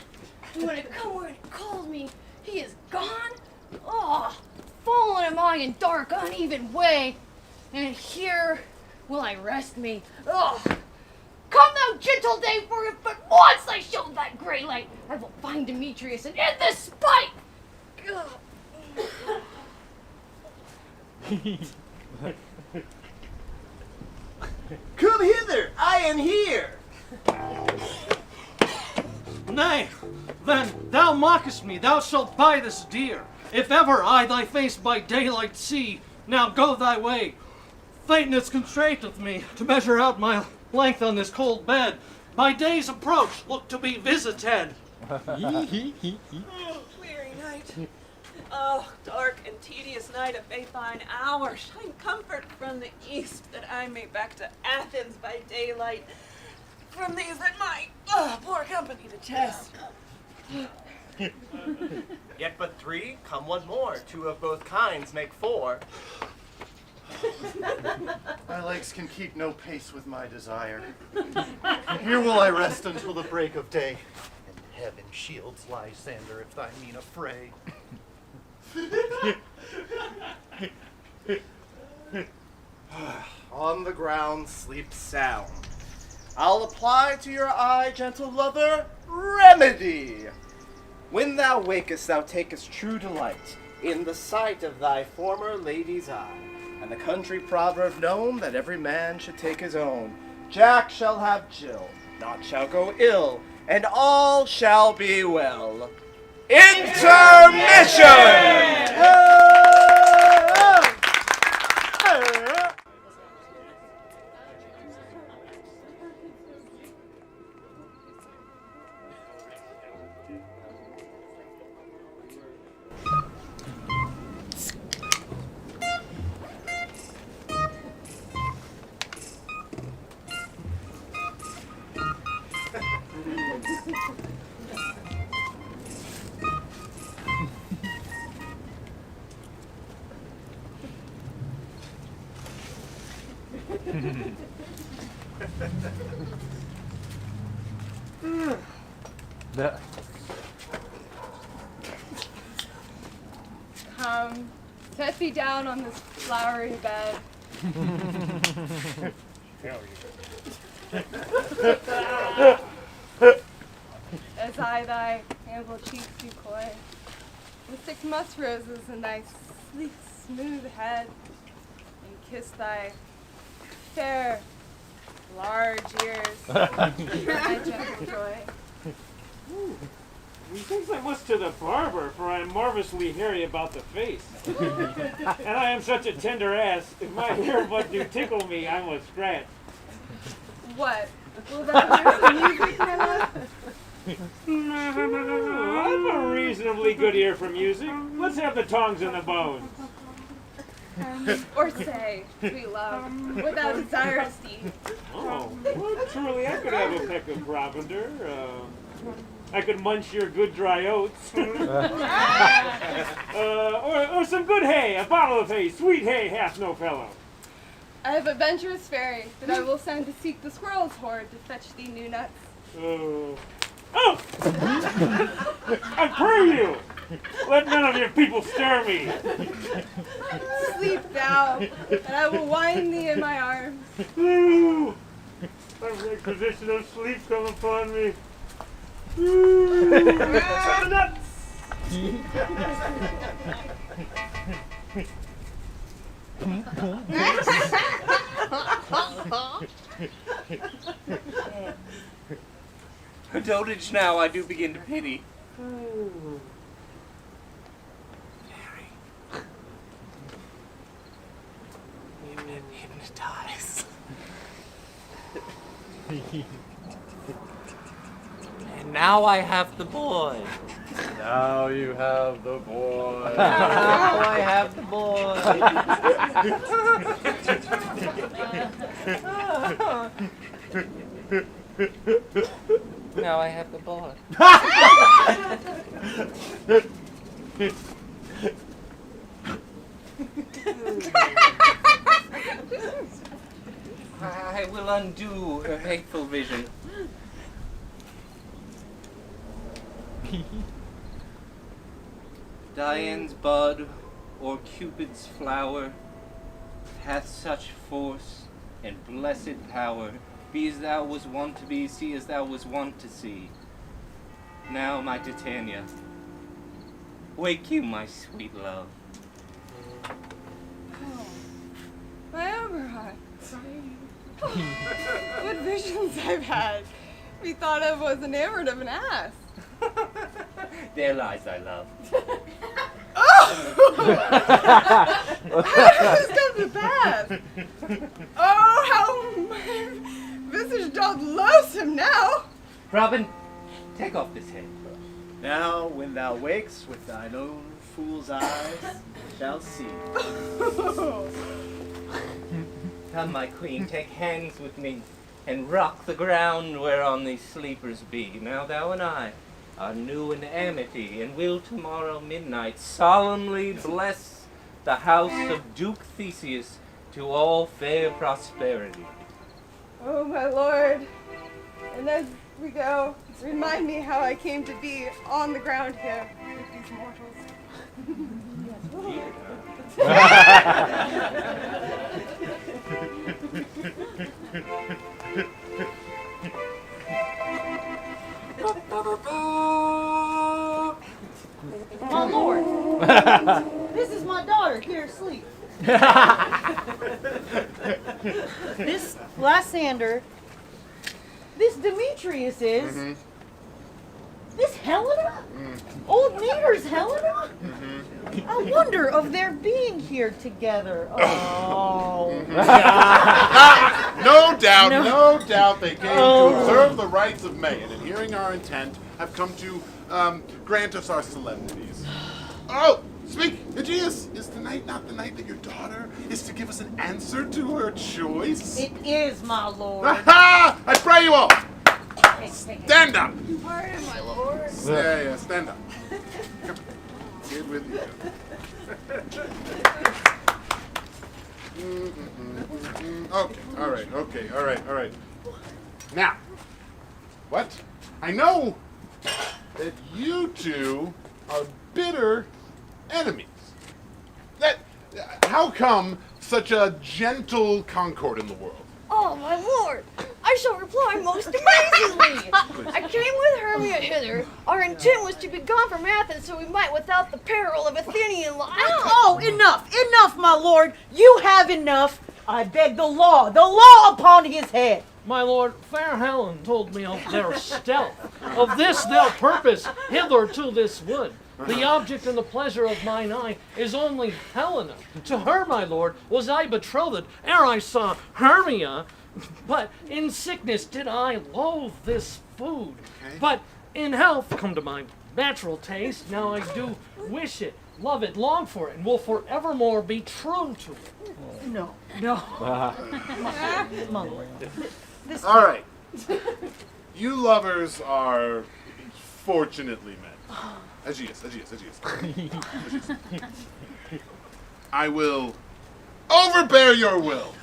And when I come where it calls me, he is gone. Oh, fallen am I in dark, uneven way. And here will I rest me. Oh, come thou gentle day, for if but once I show that grey light, I will find Demetrius and end this spite. Come hither, I am here. Nay, then thou mockest me, thou shalt buy this dear. If ever I thy face by daylight see, now go thy way. Faintness constraineth me to measure out my length on this cold bed. By day's approach look to be visited. Oh, weary night. Oh, dark and tedious night, a very fine hour. Shine comfort from the east, that I may back to Athens by daylight. From these that my poor company to test. Yet but 3, come one more. 2 of both kinds make 4. My legs can keep no pace with my desire. Here will I rest until the break of day. And heaven shields Lysander if thy mean affray. On the ground, sleep sound. I'll apply to your eye, gentle lover, remedy. When thou wakest, thou takest true delight in the sight of thy former lady's eye, and the country proverb known that every man should take his own. Jack shall have Jill, naught shall go ill, and all shall be well. Intermission! Come, set thee down on this flowery bed. As I thy ample cheeks do coy, with 6 musk roses in thy sleek, smooth head, and kiss thy fair, large ears, my gentle joy. Methinks I must to the barber, for I am marvelously hairy about the face. And I am such a tender ass, if my hair but do tickle me, I must scratch. What? Will thou hear some music, my love? I've a reasonably good ear for music. Let's have the tongs and the bones. Or say, sweet love, what thou desirest thee. Oh, well, truly I could have a peck of provender. I could munch your good dry oats. or some good hay, a bottle of hay. Sweet hay hath no fellow. I have a venturous fairy that I will send to seek the squirrel's hoard to fetch thee new nuts. Oh! I pray you! Let none of your people stir me! Sleep thou, and I will wind thee in my arms. Ooh, a requisition of sleep come upon me. Nuts! Her dotage now I do begin to pity. Hypnotize. And now I have the boy. Now you have the boy. Now I have the boy. Now I have the boy. I will undo her hateful vision. Dian's bud or Cupid's flower hath such force and blessed power. Be as thou was wont to be, see as thou was wont to see. Now, my Titania, wake you, my sweet love. Oh, my Oberon. What visions I've had. We thought I was enamored of an ass. There lies thy love. How did this come to pass? Oh, how my visage doth loathsome now. Robin, take off this head. Now, when thou wakes with thine own fool's eyes, shall see. Come, my queen, take hands with me, and rock the ground whereon these sleepers be. Now thou and I are new in amity, and will tomorrow midnight solemnly bless the house of Duke Theseus to all fair prosperity. Oh, my lord. And as we go, remind me how I came to be on the ground here with these mortals. My lord, this is my daughter here asleep. This Lysander, this Demetrius is. This Helena? Old Neighbor's Helena? I wonder of their being here together. Oh. No doubt they came to observe the rites of May, and in hearing our intent, have come to grant us our solemnities. Oh, speak, Egeus, is tonight not the night that your daughter is to give us an answer to her choice? It is, my lord. Aha! I pray you all, stand up. Pardon, my lord. Yeah, stand up. Come on. Get with you. Okay, all right. Now, what? I know that you two are bitter enemies. How come such a gentle concord in the world? Oh, my lord, I shall reply most amazingly. I came with Hermia hither. Our intent was to be gone from Athens so we might without the peril of Athenian life. Oh, enough, my lord. You have enough. I beg the law upon his head. My lord, fair Helen told me of their stealth, of this their purpose hither to this wood. The object and the pleasure of mine eye is only Helena. To her, my lord, was I betrothed ere I saw Hermia. But in sickness did I loathe this food. Okay. But in health, come to my natural taste, now I do wish it, love it, long for it, and will forevermore be true to it. No. My lord. All right. You lovers are fortunately met. Egeus. I will overbear your will.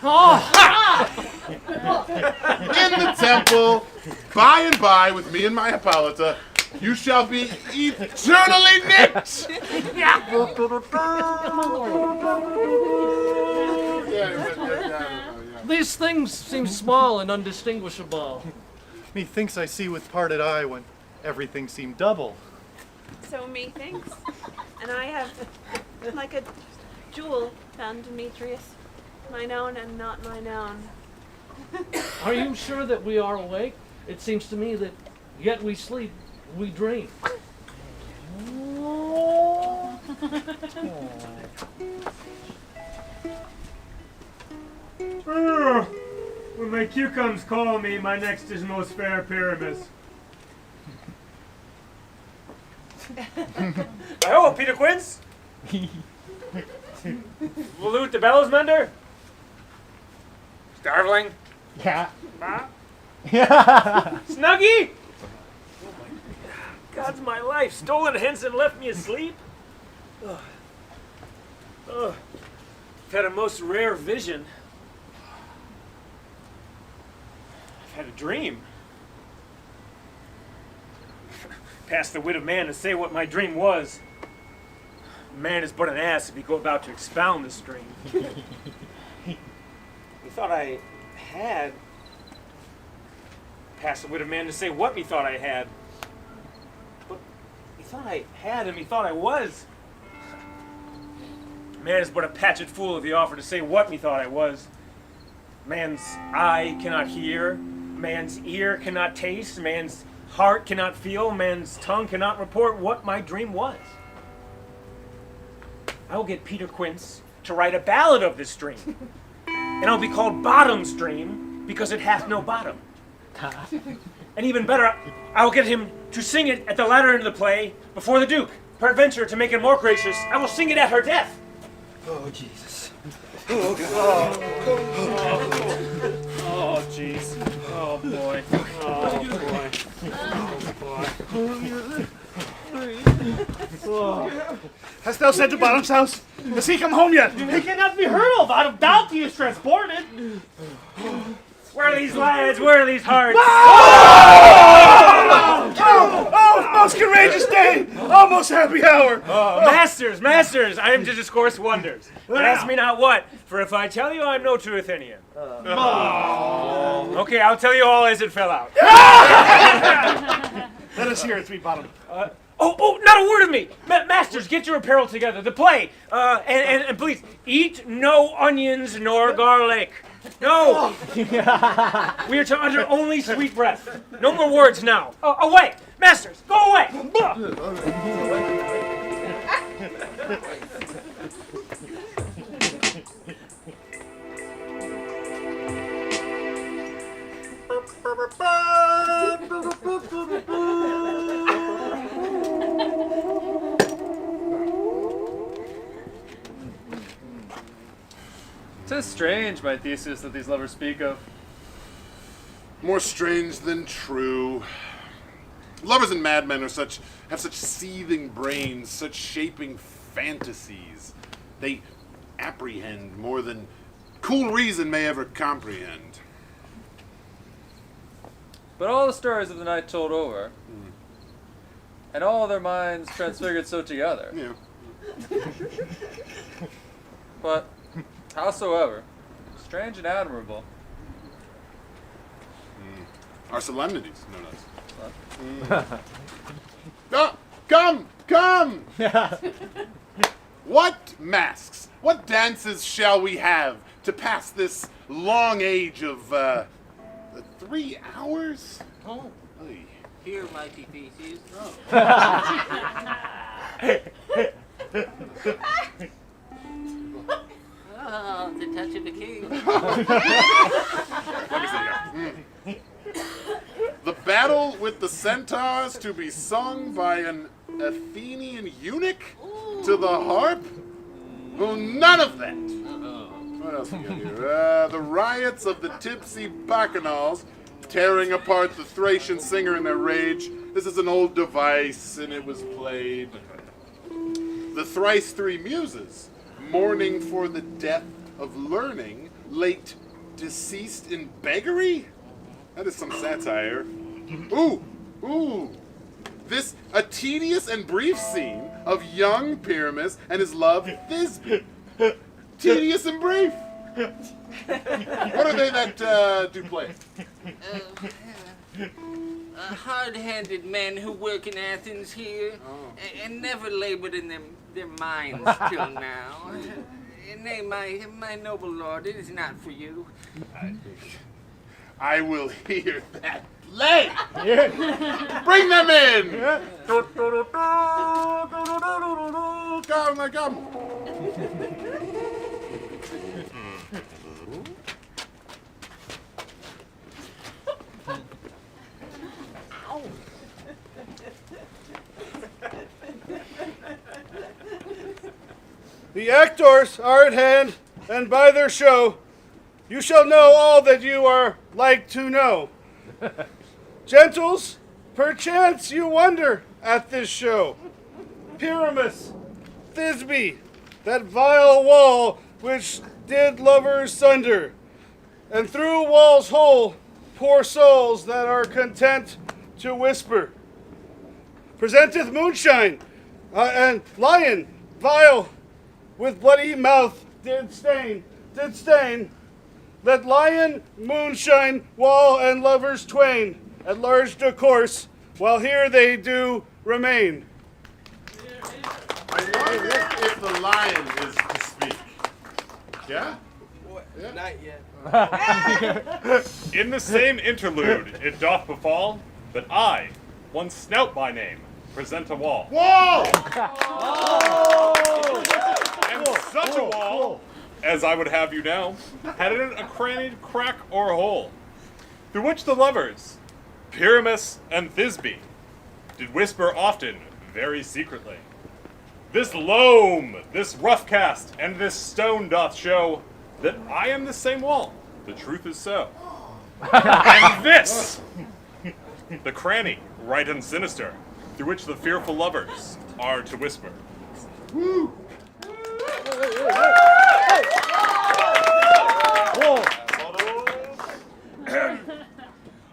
In the temple, by and by, with me and my Hippolyta, you shall be eternally knit. These things seem small and undistinguishable. Methinks I see with parted eye when everything seemed double. So methinks, and I have like a jewel found Demetrius, mine own and not mine own. Are you sure that we are awake? It seems to me that yet we sleep, we dream. When my cucumbers call me, my next is most fair Pyramus. Oh, Peter Quince? Volute the bellows mender? Starveling? Yeah. Snuggie? Oh my God's my life. Stolen hence and left me asleep? I've had a most rare vision. I've had a dream. past the wit of man to say what my dream was. Man is but an ass if he go about to expound this dream. Methought I had past the wit of man to say what methought I had. But methought I had and methought I was. Man is but a patched fool if he offer to say what methought I was. Man's eye cannot hear, man's ear cannot taste, man's heart cannot feel, man's tongue cannot report what my dream was. I will get Peter Quince to write a ballad of this dream, and it'll be called Bottom's Dream, because it hath no bottom. And even better, I will get him to sing it at the latter end of the play before the Duke. Peradventure, to make it more gracious, I will sing it at her death. Oh, Jesus. Oh, jeez. Oh, boy. Oh, boy. Hast thou sent to Bottom's house? Has he come home yet? He cannot be heard of out of doubt he is transported. Where are these lads? Where are these hearts? Oh, most courageous day! Almost happy hour! Masters, I am to discourse wonders. But ask me not what, for if I tell you, I'm no true Athenian. Okay, I'll tell you all as it fell out. Let us hear it, Three Bottom. Not a word of me! Masters, get your apparel together. The play. And please, eat no onions nor garlic. No! We are to utter only sweet breath. No more words now. Away! Masters, go away! "'Tis strange, my Theseus, that these lovers speak of." More strange than true. Lovers and madmen have such seething brains, such shaping fantasies. They apprehend more than cool reason may ever comprehend. But all the stories of the night told over, and all their minds transfigured so together. Yeah. But, howsoever, strange and admirable. Our solemnities, no less. Come! What masks, what dances shall we have to pass this long age of 3 hours? Oh. Here, mighty Theseus. Oh, the touch of the king. Let me see. The battle with the centaurs to be sung by an Athenian eunuch to the harp? Oh, none of that. What else we got here? The riots of the tipsy bacchanals tearing apart the Thracian singer in their rage. This is an old device, and it was played. The thrice three muses mourning for the death of learning, late deceased in beggary? That is some satire. Ooh. This a tedious and brief scene of young Pyramus and his love Thisbe. Tedious and brief. What are they that do play? Hard-handed men who work in Athens here and never labored in their minds till now. Nay, my noble lord, it is not for you. I will hear that play. Bring them in. Come. The actors are at hand, and by their show, you shall know all that you are like to know. Gentles, perchance you wonder at this show. Pyramus, Thisbe, that vile wall which did lovers sunder, and through wall's hole, poor souls that are content to whisper. presenteth moonshine, and lion, vial, with bloody mouth, did stain. Let lion, moonshine, wall, and lovers twain, at large discourse, while here they do remain. I wonder if the lion is to speak. Yeah? Yeah. Not yet. In the same interlude, it doth befall that I, one Snout by name, present a wall. Whoa! And such a wall, as I would have you know, had in it a crannied crack or hole, through which the lovers, Pyramus and Thisbe, did whisper often, very secretly. This loam, this rough cast, and this stone doth show that I am the same wall. The truth is so. And this, the cranny, right and sinister, through which the fearful lovers are to whisper. Woo!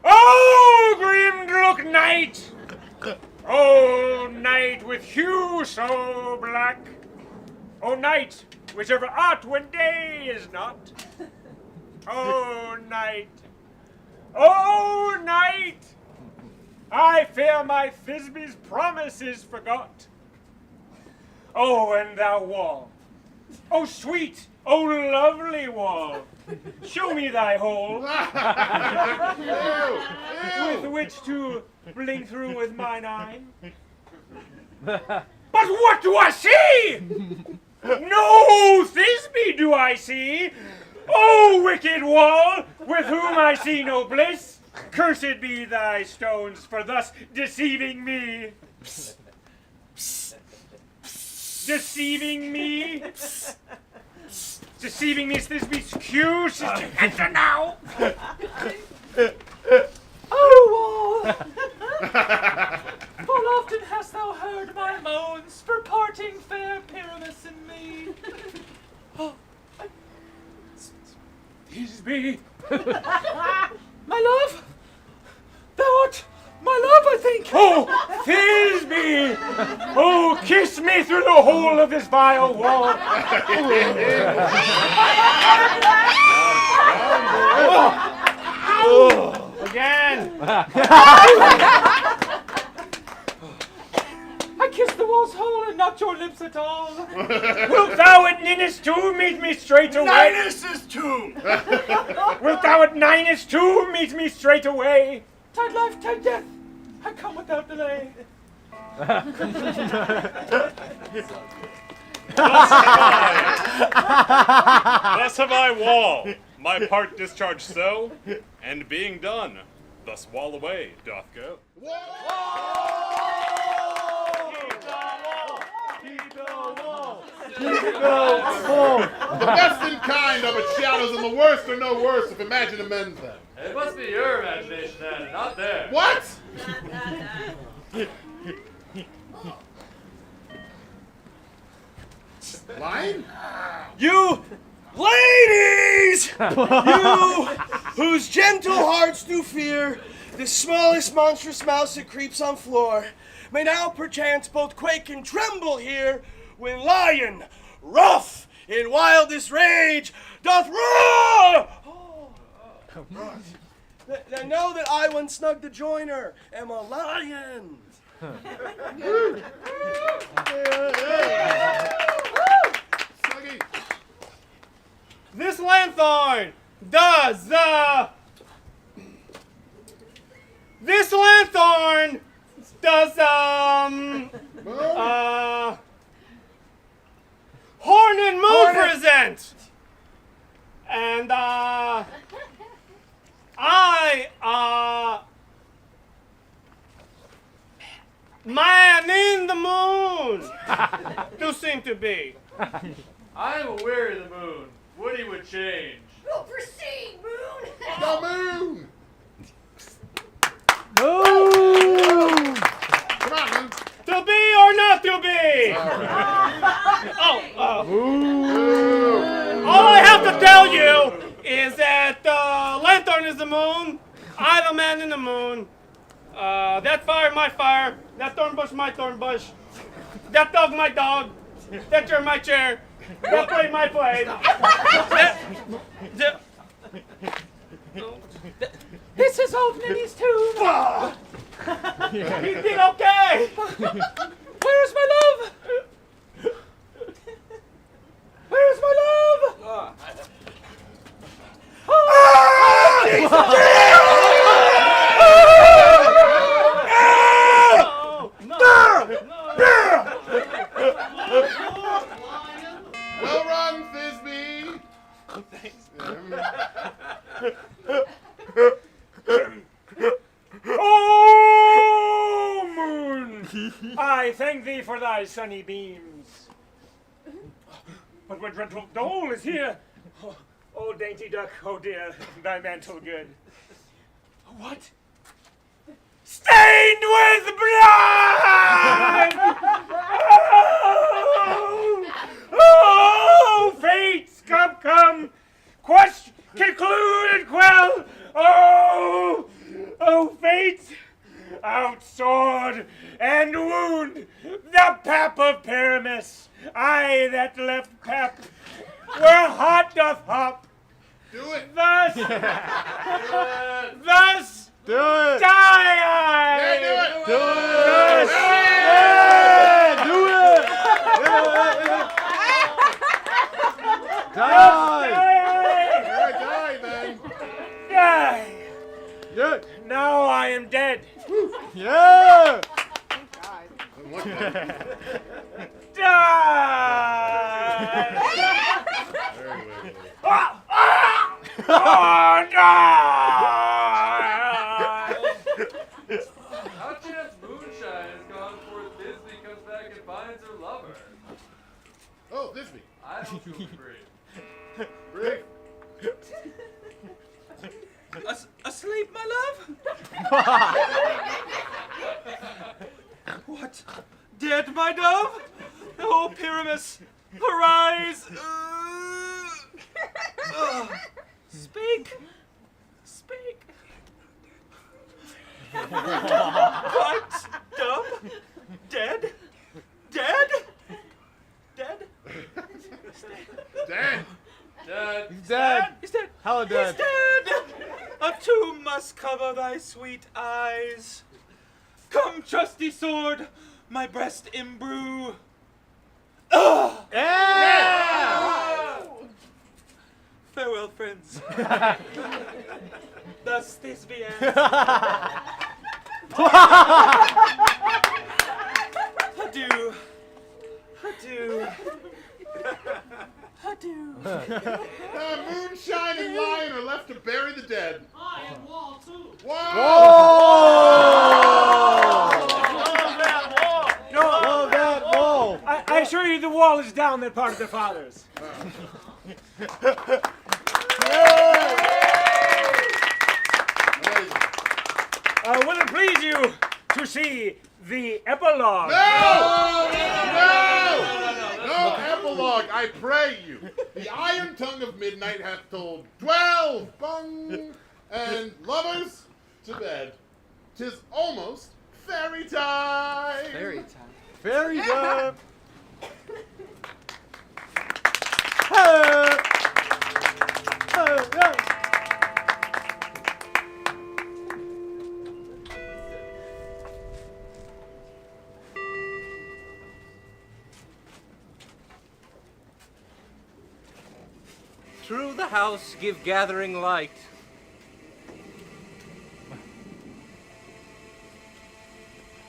Oh, grim look night! Oh, night with hue so black! Oh, night, whichever art when day is not! Oh, night! Oh, night! I fear my Thisbe's promises forgot. Oh, and thou wall! Oh, sweet! Oh, lovely wall! Show me thy hole, with which to blink through with mine eye. But what do I see? No Thisbe do I see. Oh, wicked wall, with whom I see no bliss. Cursed be thy stones for thus deceiving me. Deceiving me? Deceiving me is Thisbe's cue. She's to enter now. Oh, wall! Full often hast thou heard my moans for parting fair Pyramus and me. Thisbe! My love? Thou art my love, I think. Oh, Thisbe! Oh, kiss me through the hole of this vile wall. Again! I kissed the wall's hole and not your lips at all. Wilt thou at Ninus' tomb meet me straight away? Ninus' tomb! Wilt thou at Ninus' tomb meet me straight away? Tide life, tide death, I come without delay. Thus have I wall, my part discharged so, and being done, thus wall away doth go. The best in kind are but shadows, and the worst are no worse if imagine amends them. It must be your imagination then, not theirs. What? Line? You ladies! You whose gentle hearts do fear the smallest monstrous mouse that creeps on floor, may now perchance both quake and tremble here when lion, rough in wildest rage, doth roar! Then know that I, when snug the joiner, am a lion. This lanthorn does, horn and moon present. And, man in the moon do seem to be. I am weary of the moon. Woody would change. We'll proceed, Moon! The moon! Moon! Come on, man. To be or not to be? All I have to tell you is that Lanthorn is the moon, I the man in the moon, That fire, my fire. That thorn bush, my thorn bush. That dog, my dog. That chair, my chair. That plate, my plate. This is old Minnie's tomb. He did okay. Where's my love? Where's my love? Well run, Thisbe. Thanks. Oh, moon! I thank thee for thy sunny beams. But when dreadful dole is here, oh, dainty duck, oh dear, thy mantle good. What? Stained with blood! Oh, fates, come, conclude and quell. Oh, fates, outsword and wound the pap of Pyramus. I that left pap where hot doth hop. Do it. Thus, Do it. die I. Yeah, do it. Do it. Yeah, do it. Die. Die then. Die. Yeah. Now I am dead. Yeah. Die. How chance moonshine has gone before Disney comes back and finds her lover? Oh, Thisbe. I don't feel free. Rick. Asleep, my love? What? Dead, my dove? Oh, Pyramus, arise! Speak! Speak! What? Dove? Dead? Dead? Dead? Dead. Dead. He's dead. He's dead. Hella dead. He's dead! A tomb must cover thy sweet eyes. Come, trusty sword, my breast imbrue. Ugh! Yeah! Farewell, friends. Thus Thisbe ends. Adieu. Adieu. Adieu. Moonshine and Lion are left to bury the dead. I am Wall too. Whoa! Love that wall. I assure you the wall is down that part of the fathers. Will it please you to see the epilogue? No epilogue, I pray you. The iron tongue of midnight hath told 12 bung and lovers to bed. 'Tis almost fairy time. Fairy time. Fairy time. Hey. Hey, yeah. Through the house give gathering light.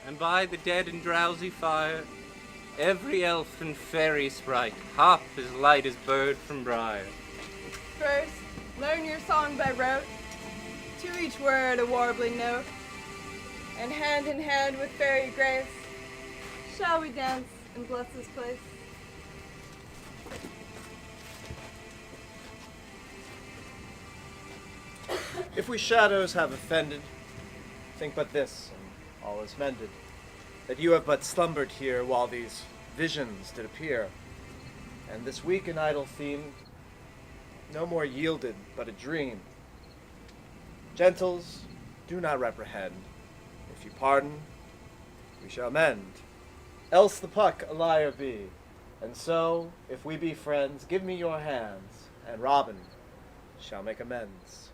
And by the dead and drowsy fire, every elf and fairy sprite hop as light as bird from briar. First, learn your song by rote, to each word a warbling note, and hand in hand with fairy grace, shall we dance and bless this place? If we shadows have offended, think but this, and all is mended, that you have but slumbered here while these visions did appear, and this weak and idle theme no more yielded but a dream. Gentles, do not reprehend. If you pardon, we shall mend. Else the puck a liar be. And so, if we be friends, give me your hands, and Robin shall make amends.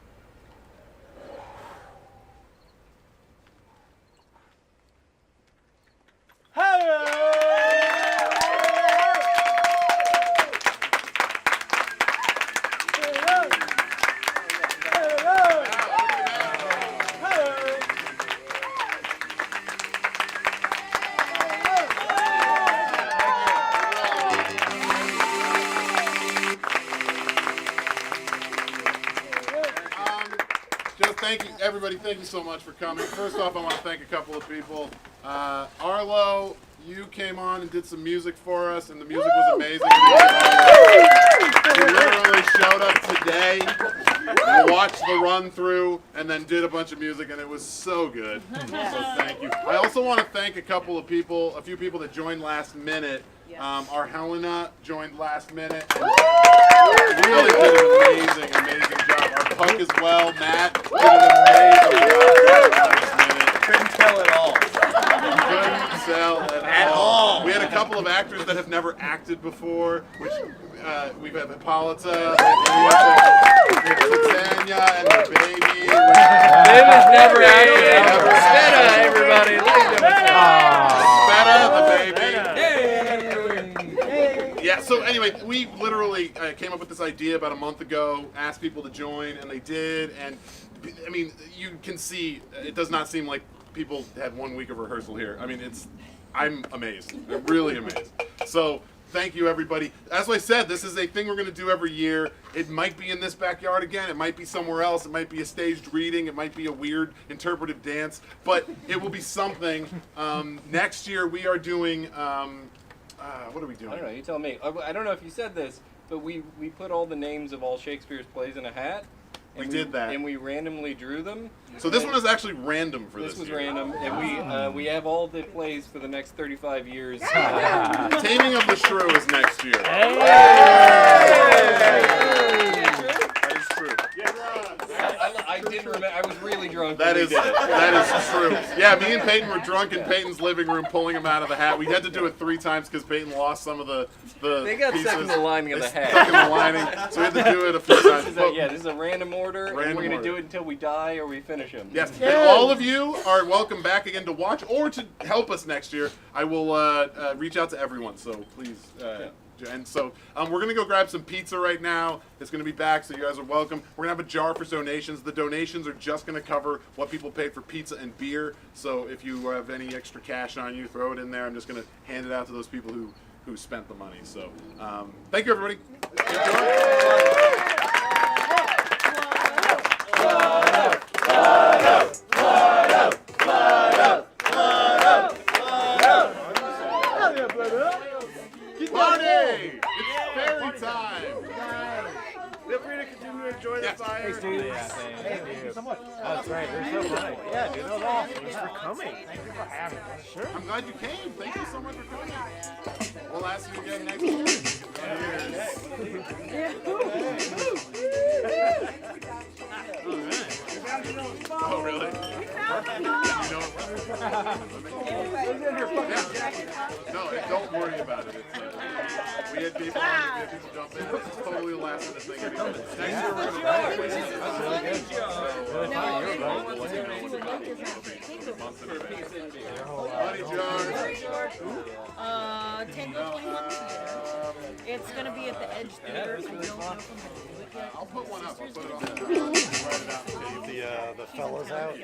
Thank you, everybody. Thank you so much for coming. First off, I want to thank a couple of people. Arlo, you came on and did some music for us, and the music was amazing. You literally showed up today, watched the run through, and then did a bunch of music, and it was so good. So thank you. I also want to thank a few people that joined last minute. Our Helena joined last minute. And really did an amazing job. Our Puck as well, Matt, did an amazing job last minute. Couldn't tell at all. Couldn't tell at all. We had a couple of actors that have never acted before, which we've had Hippolyta, Titania, and the baby. Baby's never acted. Spetta, everybody. Spetta, the baby. Yeah, so anyway, we literally came up with this idea about a month ago, asked people to join, and they did. And I mean, you can see it does not seem like people had 1 week of rehearsal here. I mean, I'm amazed. I'm really amazed. So thank you, everybody. As I said, this is a thing we're going to do every year. It might be in this backyard again. It might be somewhere else. It might be a staged reading. It might be a weird interpretive dance. But it will be something. Next year, we are doing... what are we doing? I don't know. You tell me. I don't know if you said this, but we put all the names of all Shakespeare's plays in a hat. We did that. And we randomly drew them. So this one is actually random for this This was year. random, and we have all the plays for the next 35 years. Taming of the Shrew is next year. That is true. I didn't remember. I was really drunk. That when is we did it. true. Yeah, me and Peyton were drunk in Peyton's living room, pulling him out of the hat. We had to do it 3 times because Peyton lost some of the They got pieces. stuck in the lining of the hat. Stuck in the lining, so we had to do it a few times. This is a random order, and we're going to order. do it until we die or we finish them. Yes, and all of you are welcome back again to watch or to help us next year. I will reach out to everyone, so please. And so we're going to go grab some pizza right now. It's going to be back, so you guys are welcome. We're going to have a jar for donations. The donations are just going to cover what people paid for pizza and beer. So if you have any extra cash on you, throw it in there. I'm just going to hand it out to those people who spent the money. So thank you, everybody. Party! It's fairy time! Feel free to continue to enjoy the fire. Thanks, dude. Thank you so much. That's right. They're so funny. Yeah, dude, that was awesome. Thanks for coming. Thank you for having us. Sure. I'm glad you came. Thank you so much for coming. We'll ask you again next year. Oh, really? No, don't worry about it. We had people jump in. This is totally the last minute thing. Next year we're going to 10 to 21 It's going to be at the Edge Theater. I don't know if I'm going to do it yet. I'll put one up. I'll put it on The fellas out.